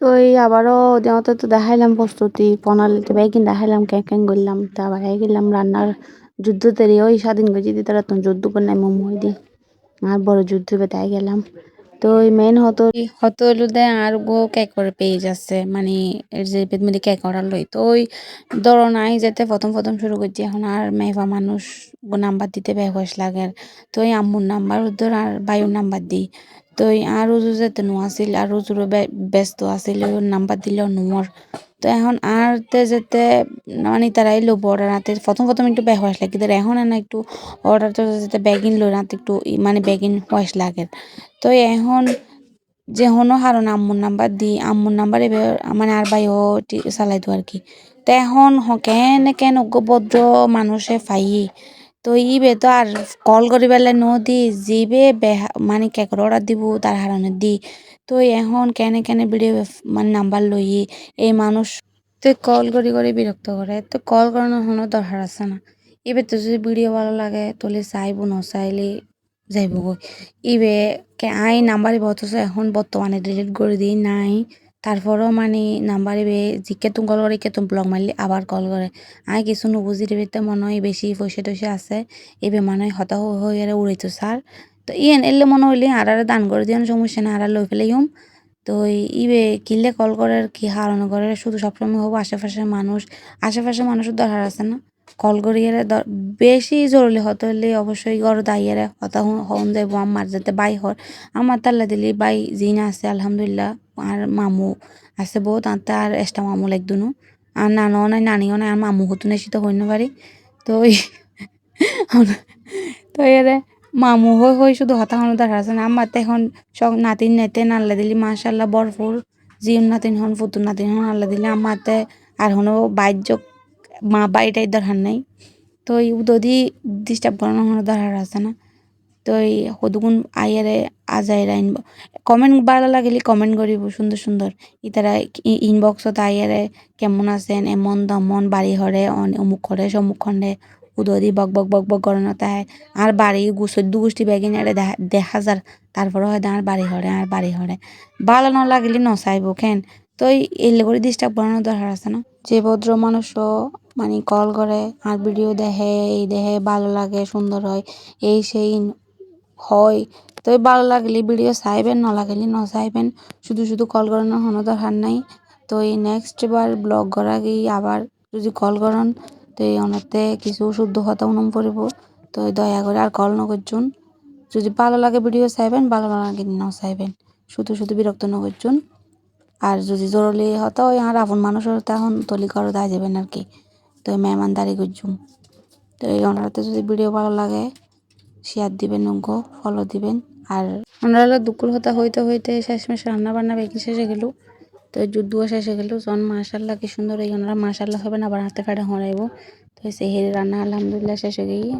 তো এই আবারও দেওয়াতে তো দেখাইলাম প্রস্তুতি প্রণালীতে বাইকিন দেখাইলাম ক্যাং করলাম তা বাড়াই গেলাম রান্নার যুদ্ধ তেরি ওই স্বাধীন গেছি দি তারা তো যুদ্ধ করে নাই মোমোই দি আর বড় যুদ্ধ বেতাই গেলাম তো এই মেন হতো হতো হলো দে আর গো কেকর পেজ আছে মানে এর যে পেদমিদি কেক অর্ডার লই তো ওই ধরো নাই যেতে প্রথম শুরু করছি এখন আর মেহবা মানুষ নাম্বার দিতে বেহস লাগে তো এই আম্মুর নাম্বার ধর আর বায়ুর নাম্বার দিই তো আর উজু যেতে নো আসিল আর উজুরও ব্যস্ত আসিল ওর নাম্বার দিলেও নোমর তো এখন আর তে যেতে মানে তারাই লোব অর্ডার রাতে প্রথম একটু বেহস লাগে কিন্তু এখন না একটু অর্ডার তো যেতে ব্যাগিন লই রাতে একটু মানে ব্যাগিন হস লাগে তো এখন যে হনো হারন আম্মুর নাম্বার দি আম্মুর নাম্বার এবার মানে আর ভাই ও চালাইতো আর কি তো এখন কেন অজ্ঞ ভদ্র মানুষে ফাই তো ইবে তো আর কল করি পেলে দি জিবে মানে কেকর অর্ডার দিব তার হারনে দি তো এখন কেনে ভিডিও মানে নাম্বার লই এই মানুষ তো কল করি বিরক্ত করে তো কল করানোর কোনো দরকার আছে না এবার তো যদি ভিডিও ভালো লাগে তাহলে চাইবো না চাইলে যাইব গো ইবে আই নাম্বার অথচ এখন বর্তমানে ডিলিট করে দিই নাই তারপরও মানে নাম্বার ইবে জিকে তুমি কল করে তুমি ব্লক মারলি আবার কল করে আই কিছু নুবুঝি দিবিতে মনে হয় বেশি পয়সা টয়সা আছে এবে মনে হয় হতা হয়ে উড়াইতো স্যার তো এলে মনে হইলে আর দান করে দিয়ান সমস্যা না আর লই ফেলে তো ইবে কিনলে কল করার কি হারানো করে শুধু সবসময় হবো আশেপাশের মানুষের দরকার আছে না কল করিয়ে বেশি জরুরি হতে হলে অবশ্যই ঘর দাইয়ে হতা হন যাইব আমার যাতে বাই হর আমার তাল্লা দিলি বাই জিনা আছে আলহামদুলিল্লাহ আর মামু আছে বহুত আর এক্সট্রা মামু লাগদুনো আর নানাও নাই নানিও নাই আর মামু হতো নেছি তো হইন পারি তো তো এরে মামু হই শুধু হতাহন দেখা আছে না আমার তো এখন সব নাতিন নেতে আল্লাহ দিলি মাশাল্লাহ বরফুর জিউন নাতিন হন ফুতুর নাতিন হন আল্লাহ দিলি আমাতে আর হনো বাহ্য মা বাড়িটাই দরকার নাই তো এই যদি ডিস্টার্ব করানো হনো দরকার আছে না তো এই সদুগুণ আইয়ারে আজাইরা কমেন্ট ভালো লাগিলে কমেন্ট করিব সুন্দর ইতারা ইনবক্সত আইয়ারে কেমন আছেন এমন দমন বাড়ি হরে অমুক করে সমুখ খণ্ডে উদদি বক করানো তাই আর বাড়ি চোদ্দ গোষ্ঠী বেগিন এটা দেখা যার তারপরে হয়তো আর বাড়ি হরে ভালো না লাগিলে নচাইব কেন তো এলে করে ডিস্টার্ব করানো দরকার আছে না যে ভদ্র মানুষও মানে কল করে আর ভিডিও দেখে এই দেখে ভালো লাগে সুন্দর হয় এই সেই হয় তো ভালো লাগলে ভিডিও চাইবেন না লাগলে ন চাইবেন শুধু কল করানোর কোনো দরকার নাই তো এই নেক্সট বার ব্লগ করা গিয়ে আবার যদি কল করেন তো এই অনতে কিছু শুদ্ধ কথা উনম পড়িব তো দয়া করে আর কল নকরছুন যদি ভালো লাগে ভিডিও চাইবেন ভালো লাগে ন চাইবেন শুধু বিরক্ত নকরছুন আর যদি জরুরি হতো আর আপন মানুষের তখন তলি করে দেওয়া যাবেন আর কি তো মেহমানদারি করছুম তো এই ওনারাতে যদি ভিডিও ভালো লাগে শেয়ার দিবেন নঙ্গো ফলো দিবেন আর ওনারা দুপুর হইতে শেষমেশ রান্না বান্না বেশি শেষে গেল তো যুদ্ধও শেষে গেল জন মাশাল্লাহ কি সুন্দর এই ওনারা মাশাল্লাহ হবে না আবার হাতে ফাটে হরাইব তো সেই রান্না আলহামদুলিল্লাহ শেষে গিয়ে